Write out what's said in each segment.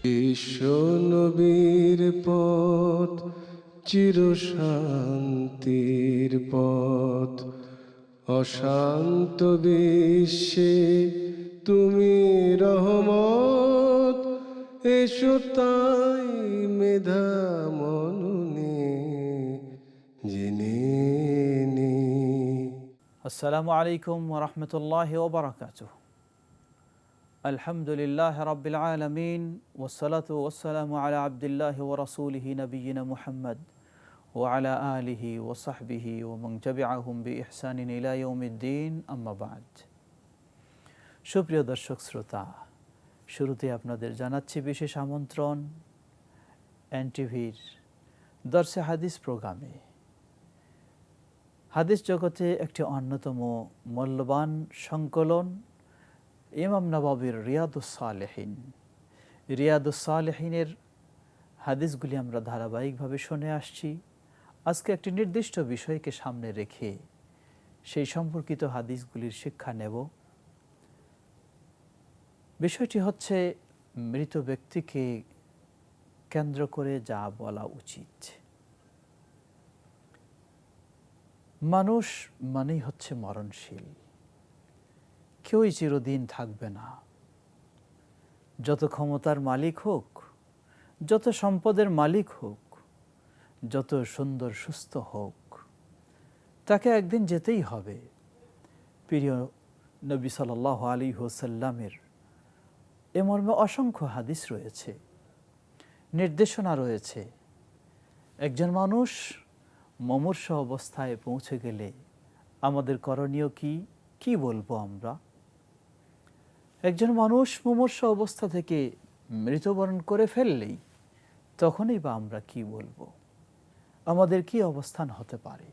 বিশ্ব নবীর পথ চিরশান্তির পথ, অশান্ত বিশ্বে তুমি রহমত। এসো তাই মেধা মননে জেনে নে। আসসালামু আলাইকুম ওয়া রাহমাতুল্লাহি ওয়া বারাকাতুহু। আলহামদুলিল্লাহি রাব্বিল আলামিন ওয়াসসালাতু ওয়াসসালামু আলা আবদিল্লাহি ওয়া রাসূলিহি নবিয়িনা মুহাম্মদ ওয়া আলা আলিহি ওয়া সাহবিহি ওয়া মান তাবিআহুম বিইহসানিন ইলা ইয়াউমিদ্দিন, আম্মা বা'দ। সুপ্রিয় দর্শক শ্রোতা, শুরুতে আপনাদের জানাচ্ছি বিশেষ আমন্ত্রণ এনটিভির দরসে হাদিস প্রোগ্রামে। হাদিস জগতে একটি অন্যতম মূল্যবান সংকলন ইমাম নববীর রিয়াদুস সালেহিন। রিয়াদুস সালেহিনের হাদিসগুলি আমরা ধারাবাহিকভাবে শুনে আসছি। আজকে একটি নির্দিষ্ট বিষয়কে সামনে রেখে সেই সম্পর্কিত হাদিসগুলির শিক্ষা নেব। বিষয়টি হচ্ছে মৃত ব্যক্তিকে কেন্দ্র করে যা বলা উচিত। মানুষ মানেই হচ্ছে মরণশীল, কেউই চিরদিন থাকবে না। যত ক্ষমতার মালিক হোক, যত সম্পদের মালিক হোক, যত সুন্দর সুস্থ হোক, তাকে একদিন যেতেই হবে। প্রিয় নবী সাল্লাল্লাহু আলাইহি ওয়াসাল্লামের এ মর্মে অসংখ্য হাদিস রয়েছে, নির্দেশনা রয়েছে। একজন মানুষ মুমূর্ষু অবস্থায় পৌঁছে গেলে আমাদের করণীয় কি বলবো আমরা? একজন মানুষ মুমূর্ষু অবস্থা থেকে মৃত্যুবরণ করে ফেললেই তখনই বা আমরা কি বলবো? আমাদের কি অবস্থান হতে পারে?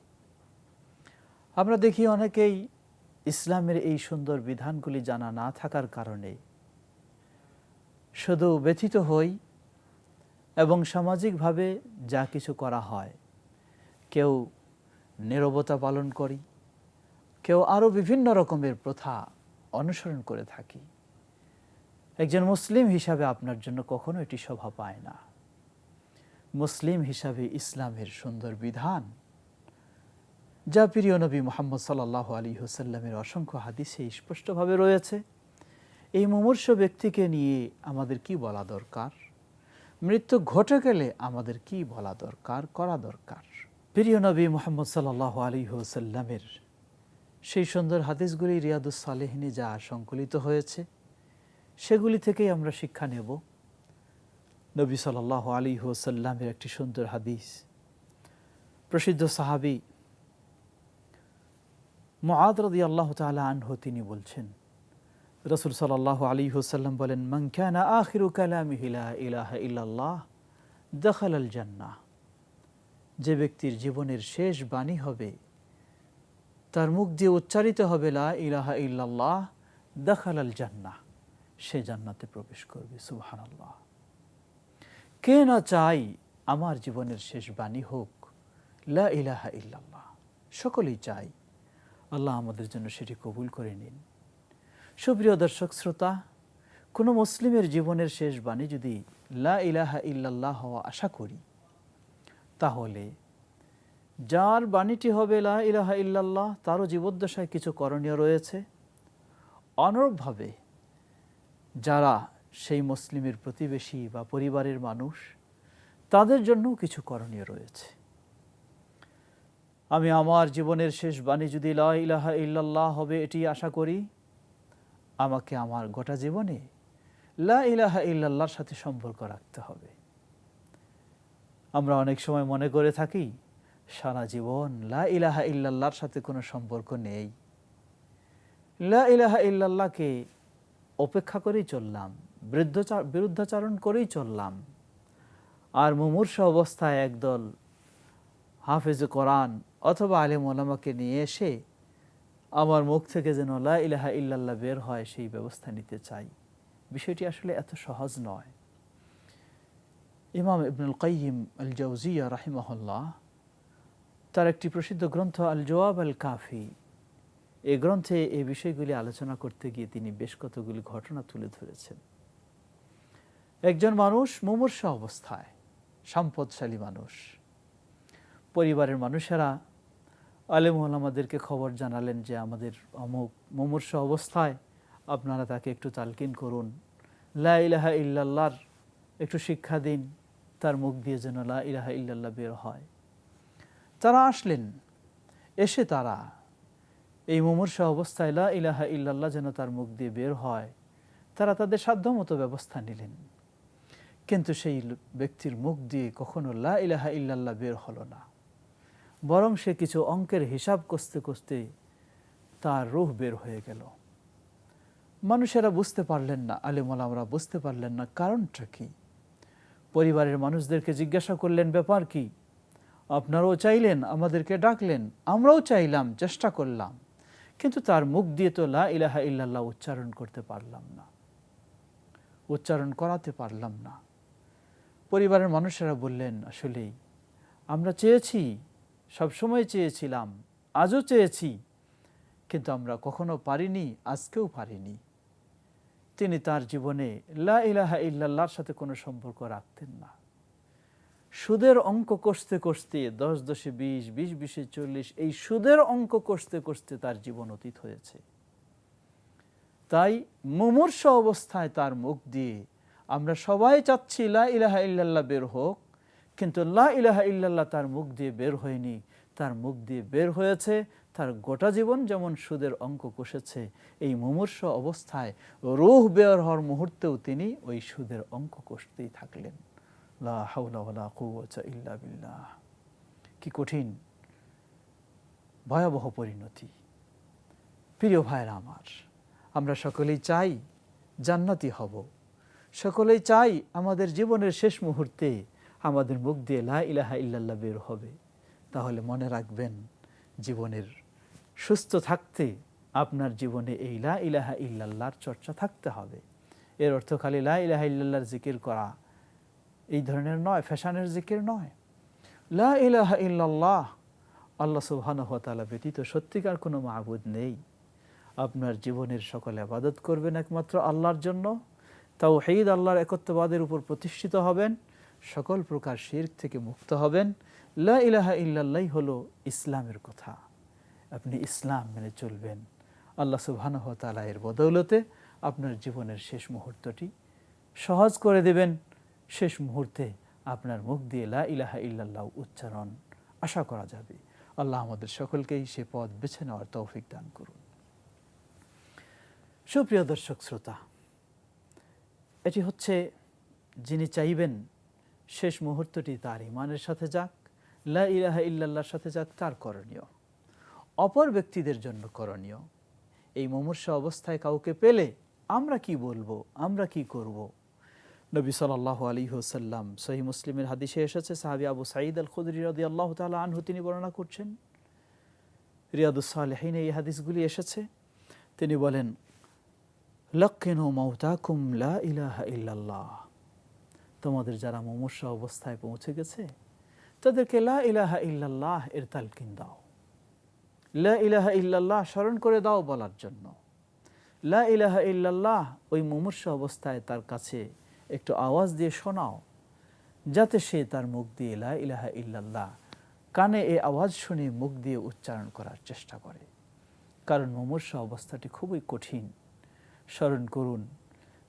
আমরা দেখি অনেকেই ইসলামের এই সুন্দর বিধানগুলি জানা না থাকার কারণে শুধু ব্যথিত হই এবং সামাজিকভাবে যা কিছু করা হয়, কেউ নীরবতা পালন করি, কেউ আরও বিভিন্ন রকমের প্রথা অনুসরণ করে থাকি। একজন মুসলিম হিসাবে আপনার জন্য কখনো এটি শোভা পায় না। মুসলিম হিসাবে ইসলামের সুন্দর বিধান, যা প্রিয় নবী মুহাম্মদ সাল্লাল্লাহু আলাইহি ওয়াসাল্লামের অসংখ্য হাদিসে স্পষ্টভাবে রয়েছে, এই মুমূর্ষু ব্যক্তিকে নিয়ে আমাদের কি বলা দরকার, মৃত্যু ঘটে গেলে আমাদের কি বলা দরকার, করা দরকার। প্রিয় নবী মুহাম্মদ সাল্লাল্লাহু আলাইহি ওয়াসাল্লামের সেই সুন্দর হাদিসগুলি রিয়াদুস সালেহিনে যা সংকলিত হয়েছে, সেগুলি থেকেই আমরা শিক্ষা নেব। নবী সাল্লাল্লাহু আলাইহি ওয়াসাল্লামের একটি সুন্দর হাদিস, প্রসিদ্ধ সাহাবী মুআদ রাদিয়াল্লাহু তাআলা আনহু তিনি বলছেন, রাসূল সাল্লাল্লাহু আলাইহি ওয়াসাল্লাম বলেন, মান কানা আখিরু কালামিহি লা ইলাহা ইল্লাল্লাহ দাখালাল জান্নাহ। যে ব্যক্তির জীবনের শেষ বাণী হবে, তার মুখ দিয়ে উচ্চারিত হবে লা ইলাহা ইল্লাল্লাহ, দাখালাল জান্নাহ, সে জান্নাতে প্রবেশ করবে। সুবহানাল্লাহ। কে না চাই আমার জীবনের শেষ বাণী হোক লা ইলাহা ইল্লাল্লাহ? সকলেই চাই। আল্লাহ আমাদের জন্য সেটি কবুল করে নিন। সুপ্রিয় দর্শক শ্রোতা, কোনো মুসলিমের জীবনের শেষ বাণী যদি লা ইলাহা ইল্লাল্লাহ হওয়া আশা করি, তাহলে যার বাণীটি হবে লা ইলাহা ইল্লাল্লাহ, তারও জীবদ্দশায় কিছু করণীয় রয়েছে। অনুরূপভাবে যারা সেই মুসলিমের প্রতিবেশী বা পরিবারের মানুষ, তাদের জন্যও কিছু করণীয় রয়েছে। আমি আমার জীবনের শেষ বাণী যদি লা ইলাহা ইল্লাল্লাহ হবে এটি আশা করি, আমাকে আমার গোটা জীবনে লা ইলাহা ইল্লাল্লাহর সাথে সম্পর্ক রাখতে হবে। আমরা অনেক সময় মনে করে থাকি সারা জীবন লা ইলাহা ইল্লাল্লাহর সাথে কোনো সম্পর্ক নেই, লা ইলাহা ইল্লাল্লাহকে অপেক্ষা করেই চললাম, বিরুদ্ধাচারণ করেই চললাম। আর মুমূর্ষু অবস্থায় একদল হাফেজে কোরআন অথবা আলেম ওলামাকে নিয়ে এসে আমার মুখ থেকে যেন লা ইলাহা ইল্লাল্লাহ বের হয়, সেই ব্যবস্থা নিতে চাই। বিষয়টি আসলে এত সহজ নয়। ইমাম ইবনুল কাইয়িম আল জাওজিয়া রাহিমাহুল্লাহ তার একটি প্রসিদ্ধ গ্রন্থ আল জওয়াব আল কাফি, এই গ্রন্থে এই বিষয়গুলি আলোচনা করতে গিয়ে তিনি বেশ কতগুলি ঘটনা তুলে ধরেছেন। একজন মানুষ মুমূর্ষ অবস্থায়, সম্পদশালী মানুষ, পরিবারের মানুষেরা আলেম ওলামাদেরকে খবর জানালেন যে আমাদের অমুক মুমূর্ষ অবস্থায়, আপনারা তাকে একটু তালকিন করুন, লা ইলাহা ইল্লাল্লাহর একটু শিক্ষা দিন, তার মুখ দিয়ে যেন লা ইলাহা ইল্লাল্লাহ বের হয়। তারা আসলেন, এসে তারা এই মুমূর্ষ অবস্থায় লা ইলাহা ইল্লাল্লাহ যেন তার মুখ দিয়ে বের হয়, তারা তাদের সাধ্যমতো ব্যবস্থা নিলেন। কিন্তু সেই ব্যক্তির মুখ দিয়ে কখনো লা ইলাহা ইল্লাল্লাহ বের হলো না, বরং সে কিছু অঙ্কের হিসাব কষতে কষতে তার রূহ বের হয়ে গেল। মানুষেরা বুঝতে পারলেন না, আলেম ওলামারা বুঝতে পারলেন না কারণটা কি। পরিবারের মানুষদেরকে জিজ্ঞাসা করলেন, ব্যাপার কি? আপনারাও চাইলেন, আমাদেরকে ডাকলেন, আমরাও চাইলাম, চেষ্টা করলাম, কিন্তু তার মুখ দিয়ে তো লা ইলাহা ইল্লাল্লাহ উচ্চারণ করতে পারলাম না, উচ্চারণ করাতে পারলাম না। পরিবারের মানুষেরা বললেন, আসলেই আমরা চেয়েছি, সবসময় চেয়েছিলাম, আজও চেয়েছি, কিন্তু আমরা কখনো পারিনি, আজকেও পারিনি। তিনি তার জীবনে লা ইলাহা ইল্লাল্লাহর সাথে কোনো সম্পর্ক রাখতেন না। সুদের অঙ্ক কষতে কষতে 10 10 20, 20 20 40, এই সুদের অঙ্ক কষতে কষতে তার জীবন অতীত হয়েছে। তাই মুমূর্ষ অবস্থায় তার মুখ দিয়ে, আমরা সবাই চাচ্ছি লা ইলাহা ইল্লাল্লাহ বের হোক, কিন্তু লা ইলাহা ইল্লাল্লাহ তার মুখ দিয়ে বের হয়নি, তার মুখ দিয়ে বের হয়েছে তার গোটা জীবন যেমন সুদের অঙ্ক কষেছে, এই মুমূর্ষ অবস্থায় রূহ বের হওয়ার মুহূর্তেও তিনি ওই সুদের অঙ্ক কষতেই থাকলেন। লা হাওলা ওয়ালা কুওয়াতা ইল্লা বিল্লাহ। কি কঠিন, ভয়াবহ পরিণতি। প্রিয় ভাইরা আমার, আমরা সকলেই চাই জান্নাতি হব, সকলেই চাই আমাদের জীবনের শেষ মুহূর্তে আমাদের মুখ দিয়ে লা ইলাহা ইল্লাল্লাহ বের হবে। তাহলে মনে রাখবেন, জীবনের সুস্থ থাকতে আপনার জীবনে এই লা ইলাহা ইল্লাল্লাহর চর্চা থাকতে হবে। এর অর্থ খালি লা ইলাহা ইল্লাল্লাহর জিকির করা এই ধরনের নয়, ফ্যাশনের জিকির নয়। লা ইলাহা ইল্লাল্লাহ, আল্লাহ সুবহানাহু ওয়া তাআলা ব্যতীত সত্যিকার কোনো মাবুদ নেই। আপনার জীবনের সকল ইবাদত করবেন একমাত্র আল্লাহর জন্য, তাওহীদ, আল্লাহর একত্ববাদের উপর প্রতিষ্ঠিত হবেন, সকল প্রকার শিরক থেকে মুক্ত হবেন। লা ইলাহা ইল্লাল্লাহ হলো ইসলামের কথা। আপনি ইসলাম মেনে চলবেন, আল্লাহ সুবহানাহু ওয়া তাআলা এর বদৌলতে আপনার জীবনের শেষ মুহূর্তটি সহজ করে দেবেন। শেষ মুহূর্তে আপনার মুখ দিয়ে লা ইলাহা ইল্লাল্লাহ উচ্চারণ আশা করা যাবে। আল্লাহ আমাদের সকলকেই সে পথ বেছে নেওয়ার তৌফিক দান করুন। সুপ্রিয় দর্শক শ্রোতা, এটি হচ্ছে যিনি চাইবেন শেষ মুহূর্তটি তার ঈমানের সাথে যাক, লা ইলাহা ইল্লাল্লাহর সাথে যাক, তার করণীয়। অপর ব্যক্তিদের জন্য করণীয়, এই মুমূর্ষ অবস্থায় কাউকে পেলে আমরা কি বলবো, আমরা কি করব। নবী সাল্লাল্লাহু আলাইহি ওয়াসাল্লাম, সহিহ মুসলিমের হাদিসে এসেছে, সাহাবী আবু সাঈদ আল খুদরি রাদিয়াল্লাহু তাআলা আনহু তিনি বর্ণনা করছেন, রিয়াদুস সালিহিনে এই হাদিসগুলি এসেছে। তিনি বলেন, লাক্কিনু মাউতাকুম লা ইলাহা ইল্লাল্লাহ, তোমাদের যারা মুমূর্ষ অবস্থায় পৌঁছে গেছে তাদেরকে লা ইলাহা ইল্লাল্লাহ এর তালকিন দাও, লা ইলাহা ইল্লাল্লাহ স্মরণ করে দাও বলার জন্য। লা ইলাহা ইল্লাল্লাহ ওই মুমূর্ষ অবস্থায় তার কাছে একটু আওয়াজ দিয়ে শোনাও, যাতে সে তার মুখ দিয়ে লা ইলাহা ইল্লাল্লাহ কানে এই আওয়াজ শুনে মুখ দিয়ে উচ্চারণ করার চেষ্টা করে। কারণ মুমূর্ষ অবস্থাটি খুবই কঠিন। স্মরণ করুন,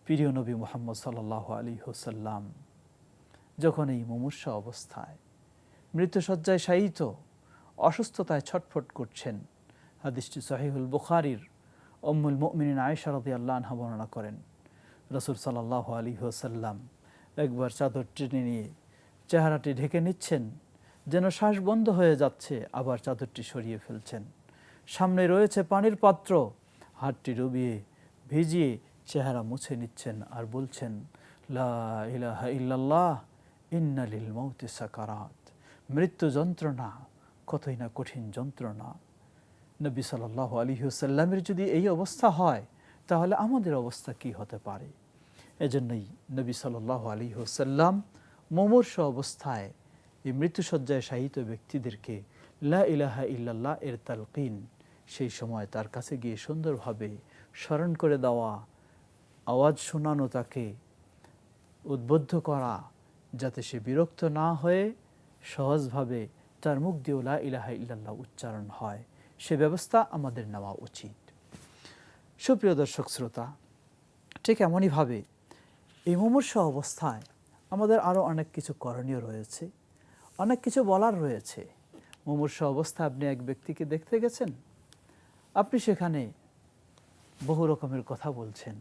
প্রিয় নবী মুহাম্মদ সাল্লাল্লাহু আলাইহি ওয়াসাল্লাম যখন এই মুমূর্ষ অবস্থায় মৃত্যুশয্যায় শায়িত, অসুস্থতায় ছটফট করছেন, হাদিসটি সহিহুল বুখারীর উম্মুল মুমিনিন আয়েশা রাদিয়াল্লাহু আনহা বর্ণনা করেন, রাসূল সাল্লাল্লাহু আলাইহি ওয়াসাল্লাম একবার চাদর টেনে নিয়ে চেহারাটি ঢেকে নিচ্ছেন, যেন শ্বাস বন্ধ হয়ে যাচ্ছে, আবার চাদরটি সরিয়ে ফেলছেন। সামনে রয়েছে পানির পাত্র, হাতটি ডুবিয়ে ভিজিয়ে চেহারা মুছে নিচ্ছেন আর বলছেন, লা ইলাহা ইল্লাল্লাহ ইন্না লিল মাউতি সাকারাত, মৃত্যু যন্ত্রণা কতই না কঠিন যন্ত্রণা। নবী সাল্লাল্লাহু আলাইহি ওয়াসাল্লামের যদি এই অবস্থা হয়, তাহলে আমাদের অবস্থা কি হতে পারে। এজন্যই নবী সাল্লাল্লাহু আলাইহি ওয়াসাল্লাম মুমূর্ষ অবস্থায় এই মৃত্যুশয্যায় শায়িত ব্যক্তিদেরকে লা ইলাহা ইল্লাল্লাহ এর তালকিন সেই সময় তার কাছে গিয়ে সুন্দরভাবে স্মরণ করে দেওয়া, আওয়াজ শোনানো তাকে, উদ্বুদ্ধ করা, যাতে সে বিরক্ত না হয়ে সহজভাবে তার মুখ দিয়ে লা ইলাহা ইল্লাল্লাহ উচ্চারণ হয়, সে ব্যবস্থা আমাদের নেওয়া উচিত। সুপ্রিয় দর্শক শ্রোতা, ঠিক এমনইভাবে এই মুমূর্ষ অবস্থায় আমাদের আরও অনেক কিছু করণীয় রয়েছে, অনেক কিছু বলার রয়েছে। মুমূর্ষ অবস্থায় আপনি এক ব্যক্তিকে দেখতে গেছেন, আপনি সেখানে বহু রকমের কথা বলছেন,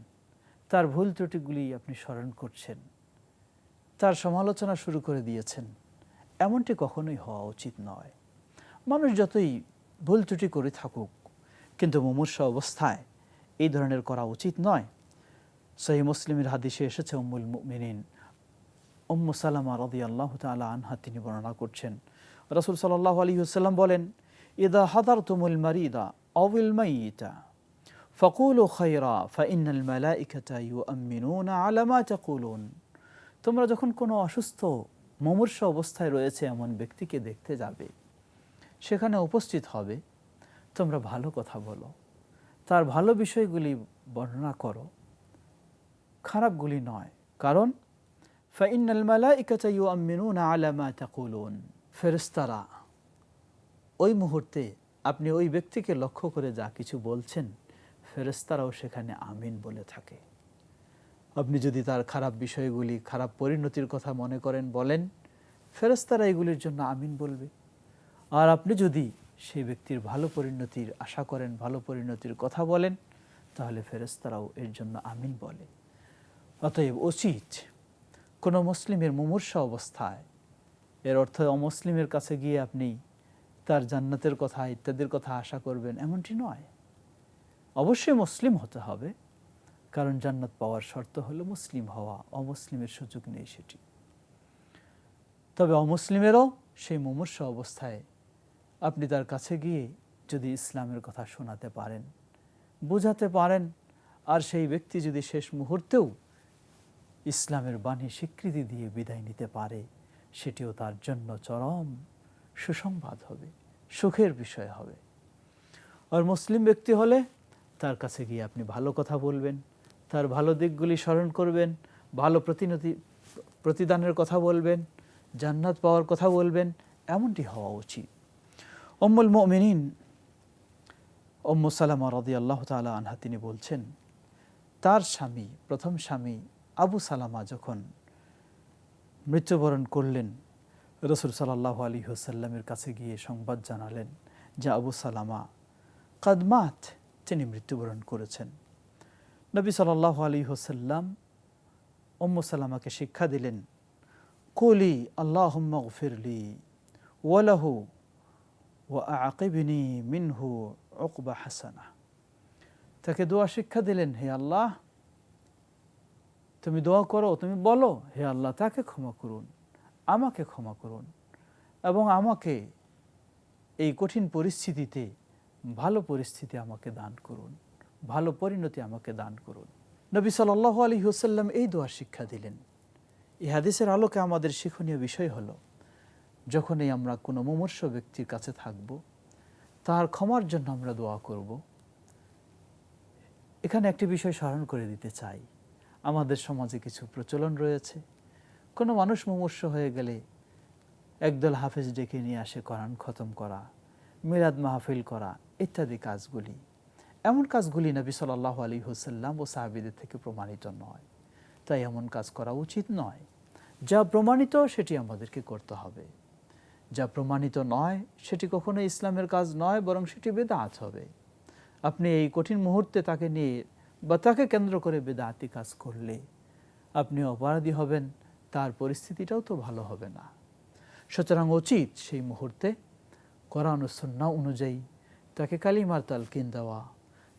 তার ভুল ত্রুটিগুলি আপনি স্মরণ করছেন, তার সমালোচনা শুরু করে দিয়েছেন। এমনটি কখনোই হওয়া উচিত নয়। মানুষ যতই ভুল ত্রুটি করে থাকুক, কিন্তু মুমূর্ষ অবস্থায় এই ধরনের করা উচিত নয়। সহিহ মুসলিমের হাদিসে এসেছে, উম্মুল মুমিনিন উম্মু সালামা রাদিয়াল্লাহু তাআলা আনহা তিনি বর্ণনা করছেন, রাসূল সাল্লাল্লাহু আলাইহি ওয়াসাল্লাম বলেন, ইযা হাদারতুমুল মারিদা আওয়াল মাইয়িতা ফাকুলু খায়রা ফাইন্নাল মালাইকাতা ইউআমিনুনা আলা মা তাকুলুন। তোমরা যখন কোনো অসুস্থ মুমূর্ষ অবস্থায় রয়েছে এমন ব্যক্তিকে দেখতে যাবে, সেখানে উপস্থিত হবে, তোমরা ভালো কথা বলো, তার ভালো বিষয়গুলি বর্ণনা করো, খারাপগুলি নয়। কারণ ফাইন্নাল মালাইকাতা ইউআমিনুনা আলা মা তাকুলুন, ফেরেশতারা ওই মুহূর্তে আপনি ওই ব্যক্তিকে লক্ষ্য করে যা কিছু বলছেন, ফেরেশতারাও সেখানে আমিন বলে থাকে। আপনি যদি তার খারাপ বিষয়গুলি, খারাপ পরিণতির কথা মনে করেন, বলেন, ফেরেশতারা এগুলির জন্য আমিন বলবে। আর আপনি যদি সেই ব্যক্তির ভালো পরিণতির আশা করেন, ভালো পরিণতির কথা বলেন, তাহলে ফেরেশতারাও এর জন্য আমিন বলে। অতএব উচিত কোনো মুসলিমের মুমূর্ষ অবস্থায়, এর অর্থ অমুসলিমের কাছে গিয়ে আপনি তার জান্নাতের কথা ইত্যাদির কথা আশা করবেন, এমনটি নয়। অবশ্যই মুসলিম হতে হবে, কারণ জান্নাত পাওয়ার শর্ত হলো মুসলিম হওয়া, অমুসলিমের সুযোগ নেই সেটি। তবে অমুসলিমেরও সেই মুমূর্ষ অবস্থায় আপনি তার কাছে গিয়ে যদি ইসলামের কথা শোনাতে পারেন, বোঝাতে পারেন, আর সেই ব্যক্তি যদি শেষ মুহূর্তেও ইসলামের বাণী স্বীকৃতি দিয়ে বিদায় নিতে পারে, সেটিও তার জন্য চরম সুসংবাদ হবে, সুখের বিষয় হবে। আর মুসলিম ব্যক্তি হলে তার কাছে গিয়ে আপনি ভালো কথা বলবেন, তার ভালো দিকগুলি স্মরণ করবেন, ভালো প্রতিদানের কথা বলবেন, জান্নাত পাওয়ার কথা বলবেন, এমনটি হওয়া উচিত। উম্মুল মুমিনিন উম্মু সালামা রাদিয়াল্লাহু তাআলা আনহা তিনি বলছেন, তার স্বামী, প্রথম স্বামী আবু সালামা যখন মৃত্যুবরণ করলেন, রাসূল সাল্লাল্লাহু আলাইহি ওয়াসাল্লামের কাছে গিয়ে সংবাদ জানালেন যে আবু সালামা কাদ মাত, তিনি মৃত্যুবরণ করেছেন। নবী সাল্লাল্লাহু আলাইহি ওয়াসাল্লাম উম্মু সালামাকে শিক্ষা দিলেন, কুলি আল্লাহুম্মা গফিরলি ওয়া লাহু ওয়া আকিবনি মিনহু উকবা হাসানা। তাকে দোয়া শিক্ষা দিলেন, হে আল্লাহ, তুমি দোয়া করো, তুমি বলো, হে আল্লাহ, তাকে ক্ষমা করুন, আমাকে ক্ষমা করুন, এবং আমাকে এই কঠিন পরিস্থিতিতে ভালো পরিস্থিতি আমাকে দান করুন, ভালো পরিণতি আমাকে দান করুন। নবী সাল্লাল্লাহু আলাইহি ওয়াসাল্লাম এই দোয়ার শিক্ষা দিলেন। এই হাদিসের আলোকে আমাদের শিক্ষণীয় বিষয় হলো, যখনই আমরা কোনো মুমূর্ষ ব্যক্তির কাছে থাকব, তার ক্ষমার জন্য আমরা দোয়া করব। এখানে একটি বিষয় স্মরণ করে দিতে চাই, আমাদের সমাজে কিছু প্রচলন রয়েছে। কোনো মানুষ মুমূর্ষ হয়ে গেলে একদল হাফেজ ডেকে নিয়ে আসে কোরআন খতম করা, মিলাদ মাহফিল করা ইত্যাদি কাজগুলি। এমন কাজগুলি নবী সাল্লাল্লাহু আলাইহি ওয়াসাল্লাম ও সাহাবীদের থেকে প্রমাণিত নয়, তাই এমন কাজ করা উচিত নয়। যা প্রমাণিত সেটি আমাদেরকে করতে হবে, যা প্রমাণিত নয় সেটি কখনো ইসলামের কাজ নয়, বরং সেটি বিদআত হবে। আপনি এই কঠিন মুহূর্তে তাকে নিয়ে বা তাকে কেন্দ্র করে বিদআতি কাজ করলে আপনি অপরাধী হবেন, তার পরিস্থিতিটাও তো ভালো হবে না। সুতরাং উচিত সেই মুহূর্তে কোরআন ও সুন্নাহ অনুযায়ী তাকে কালিমার তালকিন দেওয়া,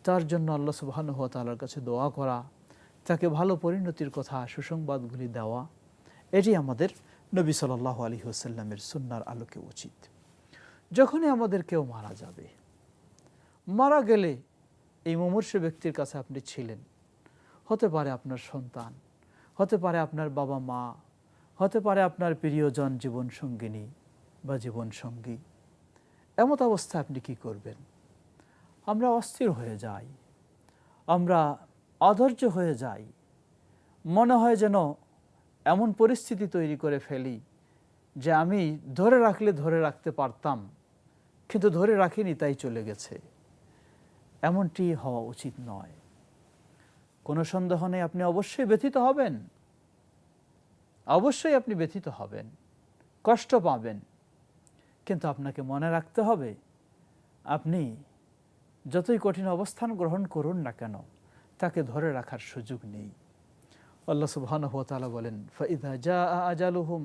তার জন্য আল্লাহ সুবহানাহু ওয়া তাআলার কাছে দোয়া করা, তাকে ভালো পরিণতির কথা, সুসংবাদগুলি দেওয়া, এটি আমাদের নবী সাল্লাল্লাহু আলাইহি ওয়াসাল্লামের সুন্নাহর আলোকে উচিত। যখনই আমাদের কেউ মারা যাবে, মারা গেলে এই মুমূর্ষ ব্যক্তির কাছে আপনি ছিলেন, হতে পারে আপনার সন্তান, হতে পারে আপনার বাবা মা, হতে পারে আপনার প্রিয়জন, জীবন সঙ্গিনী বা জীবন সঙ্গী। এমত অবস্থায় আপনি কি করবেন? আমরা অস্থির হয়ে যাই, আমরা অধৈর্য হয়ে যাই, মনে হয় যেন এমন পরিস্থিতি তৈরি করে ফেলি যে আমি ধরে রাখলে ধরে রাখতে পারতাম, কিন্তু ধরে রাখিনি, তাই চলে গেছে। এমনটি হওয়া উচিত নয়। কোনো সন্দেহ নেই, আপনি অবশ্যই ব্যথিত হবেন, অবশ্যই আপনি ব্যথিত হবেন, কষ্ট পাবেন, কিন্তু আপনাকে মনে রাখতে হবে আপনি যতই কঠিন অবস্থান গ্রহণ করুন না কেন, তাকে ধরে রাখার সুযোগ নেই। আল্লাহ সুবহানাহু ওয়া তাআলা বলেন, ফাইযা জাআ আজালুহুম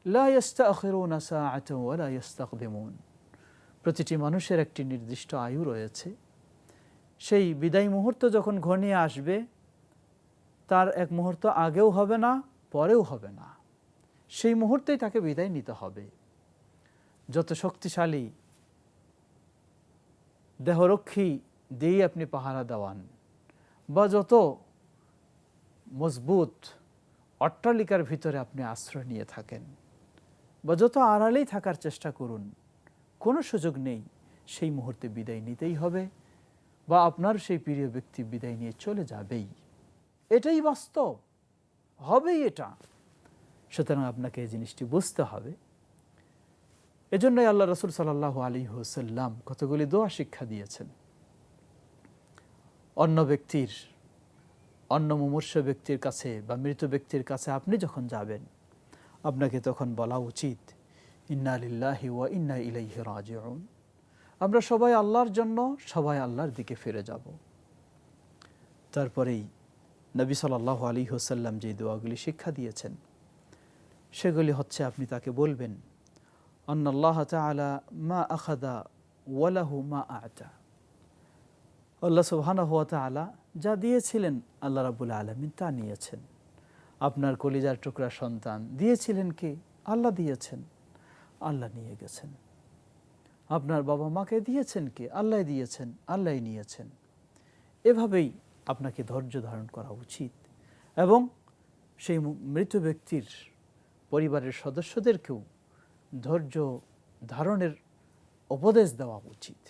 লা ইস্তাখিরুনা সাআতান ওয়া লা ইস্তাকদিমুন। প্রতিটি মানুষের একটি নির্দিষ্ট আয়ু রয়েছে। সেই বিদায় মুহূর্ত যখন ঘনিয়ে আসবে, তার এক মুহূর্ত আগেও হবে না, পরেও হবে না। সেই মুহূর্তেই তাকে বিদায় নিতে হবে। যত শক্তিশালী দেহরক্ষী দিয়ে আপনি পাহারা দেওয়ান, বা যত মজবুত অট্টালিকার ভিতরে আপনি আশ্রয় নিয়ে থাকেন, বা যত আড়ালেই থাকার চেষ্টা করুন, কোনো সুযোগ নেই, সেই মুহূর্তে বিদায় নিতেই হবে, বা আপনার সেই প্রিয় ব্যক্তি বিদায় নিয়ে চলে যাবেই। এটাই বাস্তব, হবেই এটা। সুতরাং আপনাকে এই জিনিসটি বুঝতে হবে। এজন্যই আল্লাহ রাসূল সাল্লাল্লাহু আলাইহি ওয়াসাল্লাম কতগুলি দোয়া শিক্ষা দিয়েছেন। অন্য মুমূর্ষ ব্যক্তির কাছে বা মৃত ব্যক্তির কাছে আপনি যখন যাবেন, আপনাকে তখন বলা উচিত, ইন্না লিল্লাহি ওয়া ইন্না ইলাইহি রাজিউন। আমরা সবাই আল্লাহর জন্য, সবাই আল্লাহর দিকে ফিরে যাব। তারপরেই নবী সাল্লাল্লাহু আলাইহি ওয়াসাল্লাম যে দোয়াগুলি শিক্ষা দিয়েছেন, সেগুলি হচ্ছে আপনি তাকে বলবেন, আন্নাল্লাহ তাআলা মা আখাযা ওয়া লাহু মা আ'তা। আল্লাহ সুবহানাহু ওয়া তাআলা যা দিয়েছিলেন, আল্লাহ রাব্বুল আলামিন তা নিয়েছেন। আপনার কলিজার টুকরা সন্তান দিয়েছিলেন কে? আল্লাহ দিয়েছেন, আল্লাহ নিয়ে গেছেন। আপনার বাবা মাকে দিয়েছেন কে? আল্লাহ দিয়েছেন, আল্লাহ নিয়েছেন। এভাবেই আপনাকে ধৈর্য ধারণ করা উচিত, এবং সেই মৃত ব্যক্তির পরিবারের সদস্যদেরকেও ধৈর্য ধারণের উপদেশ দেওয়া উচিত।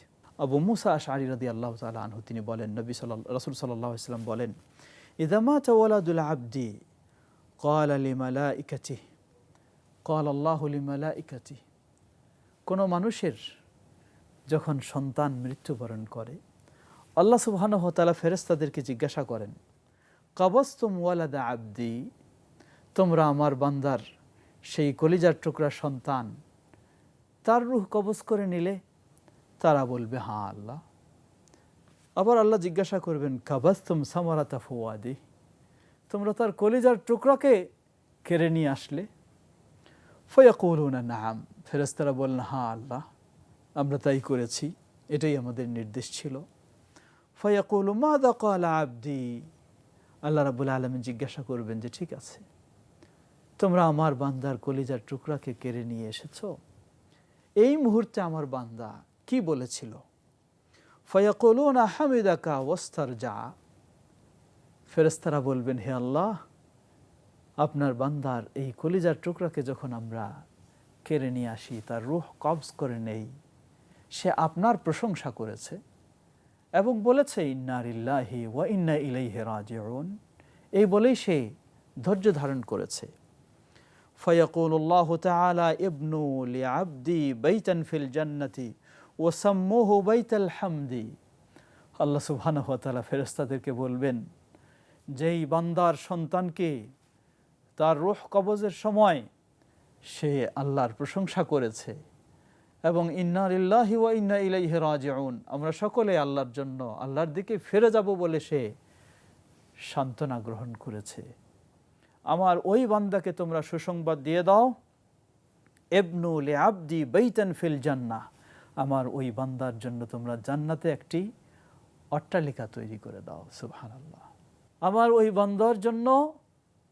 আবু মুসা আশআরী রাদিয়াল্লাহু তাআলা আনহু তিনি বলেন, রাসূল সাল্লাল্লাহু আলাইহি ওয়াসাল্লাম বলেন, ইযা মাতা ওয়ালাদুল আবদি ক্বালা লিমালাইকাতিহি ক্বালা আল্লাহু লিমালাইকাতিহি। কোনো মানুষের যখন সন্তান মৃত্যুবরণ করে, আল্লাহ সুবহানাহু ওয়া তাআলা ফেরেশতাদেরকে জিজ্ঞাসা করেন, কাবাসতুম ওয়ালাদা আবদি, তোমরা আমার বান্দার সেই কলিজার টুকরা সন্তান তার রূহ কবজ করে নিলে? তারা বলবে, হ্যাঁ আল্লাহ। আবার আল্লাহ জিজ্ঞাসা করবেন, কাবাসতুম সামারাতা ফুয়াদি, তোমরা তার কলিজার টুকরাকে কেড়ে নিয়ে আসলে? ফায়াকুলুনা নাআম, ফেরেশতারা বললেন, হ্যাঁ আল্লাহ, আমরা তাই করেছি, এটাই আমাদের নির্দেশ ছিল। ফায়াকুলু মাযা ক্বালা আবদি, আল্লাহ রাব্বুল আলামিন জিজ্ঞাসা করবেন যে, ঠিক আছে, তোমরা আমার বান্দার কলিজার টুকরাকে কেড়ে নিয়ে এসেছো, এই মুহূর্তে আমার বান্দা কি বলেছিল? ফায়াকুলুনা হামিদাকা ওয়াস্তারজা, ফেরেশতারা বলবেন, হে আল্লাহ, আপনার বান্দার এই কলিজার টুকরাকে যখন আমরা কেড়ে নিয়ে আসি, তার রূহ কবজ করে নেই, সে আপনার প্রশংসা করেছে এবং বলেছে, ইন্না লিল্লাহি ওয়া ইন্না ইলাইহি রাজিউন, এই বলেই সে ধৈর্য ধারণ করেছে। ফায়াকুলুল্লাহু তাআলা ইবনু লিআবদি বাইতান ফিল জান্নাতি ওয়া সাম্মুহু বাইতাল হামদি। আল্লাহ সুবহানাহু ওয়া তাআলা ফেরেশতাদেরকে বলবেন, যেই বান্দার সন্তানকে তার রূহ কবজের সময় সে আল্লাহর প্রশংসা করেছে এবং ইন্না লিল্লাহি ওয়া ইন্না ইলাইহি রাজিউন, আমরা সকলে আল্লাহর জন্য, আল্লাহর দিকে ফিরে যাব বলে সে সান্ত্বনা গ্রহণ করেছে, আমার ওই বান্দাকে তোমরা সুসংবাদ দিয়ে দাও, ইবনু লিআবদি বাইতান ফিল জান্নাহ, আমার ওই বান্দার জন্য তোমরা জান্নাতে একটি অট্টালিকা তৈরি করে দাও। সুবহানাল্লাহ, আমার ওই বান্দার জন্য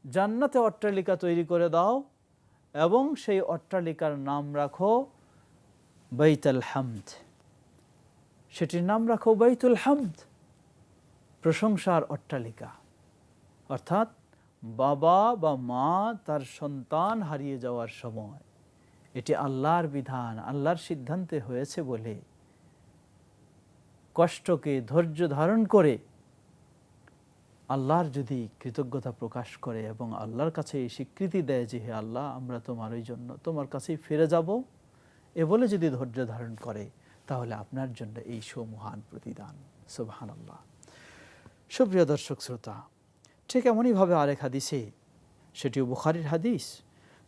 জান্নাতে অট্টালিকা তৈরি করে দাও, এবং সেই অট্টালিকার নাম রাখো বাইতুল হামদ, সেটির নাম রাখো বাইতুল হামদ, প্রশংসার অট্টালিকা। অর্থাৎ বাবা বা মা তার সন্তান হারিয়ে যাওয়ার সময় এটি আল্লাহর বিধান, আল্লাহর সিদ্ধান্তে হয়েছে বলে কষ্টকে ধৈর্য ধারণ করে আল্লাহর যদি কৃতজ্ঞতা প্রকাশ করে এবং আল্লাহর কাছে এই স্বীকৃতি দেয় যে হে আল্লাহ, আমরা তোমারই জন্য তোমার কাছেই ফিরে যাব, এ বলে যদি ধৈর্য ধারণ করে, তাহলে আপনার জন্য এই সুমহান প্রতিদান। সুবহানাল্লাহ। সুপ্রিয় দর্শক শ্রোতা, ঠিক এমনইভাবে আরেক হাদিসে, সেটিও বুখারীর হাদিস,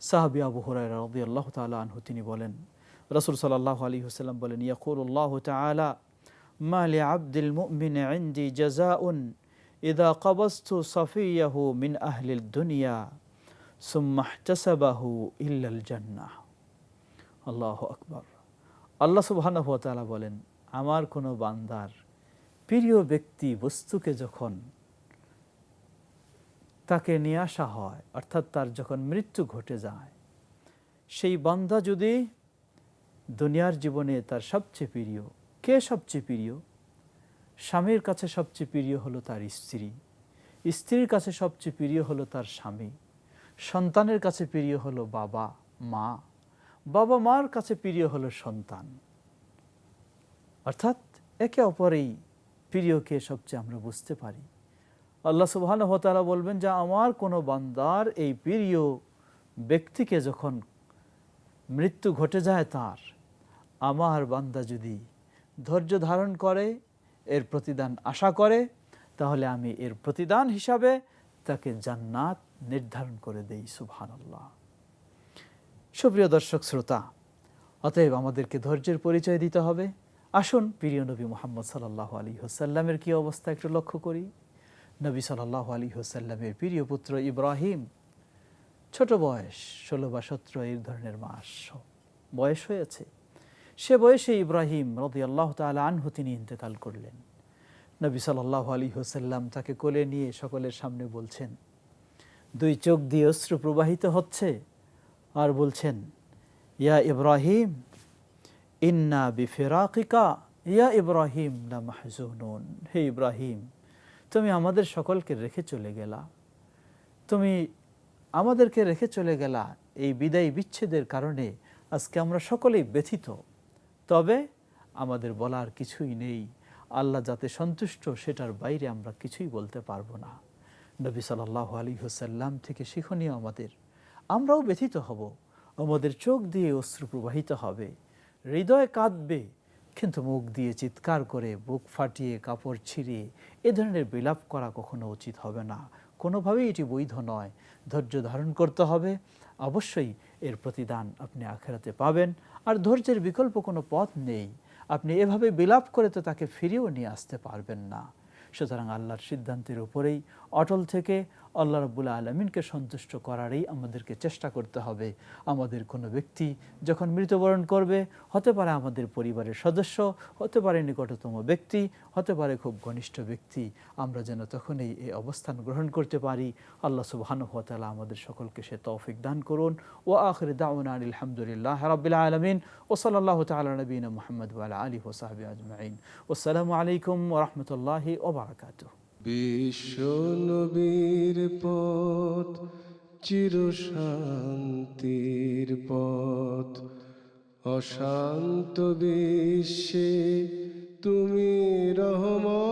সাহাবী আবু হুরায়রা রাদিয়াল্লাহু তাআলা আনহু তিনি বলেন, রাসূল সাল্লাল্লাহু আলাইহি ওয়াসাল্লাম বলেন, ইয়াকুলুল্লাহু তাআলা মা লিআবদিল মুমিনি ইনদি জাযাউন ইযা ক্বাবাসতু সাফিয়াহু মিন আহলিদ দুনিয়া সুম্মা ইহতাসাবাহু ইল্লাল জান্নাহ। আল্লাহু আকবার। আল্লাহ সুবহানাহু ওয়া তাআলা বলেন, আমার কোনো বান্দার প্রিয় ব্যক্তি বস্তুকে যখন তাকে নিয়ে আসা হয়, অর্থাৎ তার যখন মৃত্যু ঘটে যায়, সেই বান্দা যদি দুনিয়ার জীবনে তার সবচেয়ে প্রিয়, কে সবচেয়ে প্রিয়? স্বামীর কাছে সবচেয়ে প্রিয় হলো তার স্ত্রী, স্ত্রীর কাছে সবচেয়ে প্রিয় হলো তার স্বামী, সন্তানের কাছে প্রিয় হলো বাবা মা, বাবা মার কাছে প্রিয় হলো সন্তান। অর্থাৎ একে অপরেই প্রিয়কে সবচেয়ে আমরা বুঝতে পারি। আল্লাহ সুবহানাহু ওয়া তাআলা বলবেন যে আমার কোনো বান্দার এই প্রিয় ব্যক্তিকে যখন মৃত্যু ঘটে যায় তার, আমার বান্দা যদি ধৈর্য ধারণ করে, এর প্রতিদান আশা করে, তাহলে আমি এর প্রতিদান হিসাবে তাকে জান্নাত নির্ধারণ করে দেই। সুবহানাল্লাহ। সুপ্রিয় দর্শক শ্রোতা, অতএব আমাদেরকে ধৈর্যের পরিচয় দিতে হবে। আসুন প্রিয় নবী মুহাম্মদ সাল্লাল্লাহু আলাইহি ওয়াসাল্লামের কি অবস্থা একটু লক্ষ্য করি। নবী সাল্লাল্লাহু আলাইহি ওয়াসাল্লামের প্রিয় পুত্র ইব্রাহিম, ছোট বয়স 16 বা 17 এই ধরনের মাস বয়স হয়েছে, সে বয়সে ইব্রাহিম রাদিয়াল্লাহু তাআলা আনহু তিনি ইন্তেকাল করলেন। নবী সাল্লাল্লাহু আলাইহি ওয়াসাল্লাম তাকে কোলে নিয়ে সকলের সামনে বলছেন, দুই চোখ দিয়ে অশ্রু প্রবাহিত হচ্ছে আর বলছেন, ইয়া ইব্রাহিম ইন্না বিফিরাকিকা ইয়া ইব্রাহিম লামাহজুনুন। হে ইব্রাহিম, তুমি আমাদের সকলকে রেখে চলে গেলা, তুমি আমাদেরকে রেখে চলে গেলা, এই বিদায় বিচ্ছেদের কারণে আজকে আমরা সকলেই ব্যথিত। তবে আমাদের বলার কিছুই নেই, আল্লাহ যাতে সন্তুষ্ট সেটার বাইরে আমরা কিছুই বলতে পারবো না। নবী সাল্লাল্লাহু আলাইহি ওয়াসাল্লাম থেকে শিক্ষণীয় আমাদের, আমরাও ব্যথিত হব, আমাদের চোখ দিয়ে অশ্রু প্রবাহিত হবে, হৃদয় কাঁদবে, কিন্তু মুখ দিয়ে চিৎকার করে, বুক ফাটিয়ে, কাপড় ছিঁড়ে এ ধরনের বিলাপ করা কখনো উচিত হবে না, কোনোভাবেই এটি বৈধ নয়। ধৈর্য ধারণ করতে হবে, অবশ্যই এর প্রতিদান আপনি আখিরাতে পাবেন। আর ধৈর্যের বিকল্প কোনো পথ নেই, আপনি এভাবে বিলাপ করে তো তাকে ফিরিয়েও নিয়ে আসতে পারবেন না। সুতরাং আল্লাহর সিদ্ধান্তের উপরেই অটল থেকে আল্লাহ রাব্বুল আলামিনকে সন্তুষ্ট করারই আমাদেরকে চেষ্টা করতে হবে। আমাদের কোনো ব্যক্তি যখন মৃত্যুবরণ করবে, হতে পারে আমাদের পরিবারের সদস্য, হতে পারে নিকটতম ব্যক্তি, হতে পারে খুব ঘনিষ্ঠ ব্যক্তি, আমরা যেন তখনই এই অবস্থান গ্রহণ করতে পারি। আল্লাহ সুবহানাহু ওয়া তাআলা আমাদের সকলকে সে তৌফিক দান করুন। ওয়া আখিরু দাওয়ানা আলহামদুলিল্লাহি রাব্বিল আলামিন ওয়া সাল্লাল্লাহু তাআলা আলা নবিয়িনা মুহাম্মদ ওয়া আলা আলিহি ওয়া সাহবিহি আজমাইন। আসসালামু আলাইকুম ওয়া রাহমাতুল্লাহি ওয়া বারাকাতুহু। বিশ্ব নবীর পথ চির শান্তির পথ, অশান্ত বিশ্বে তুমি রহমত।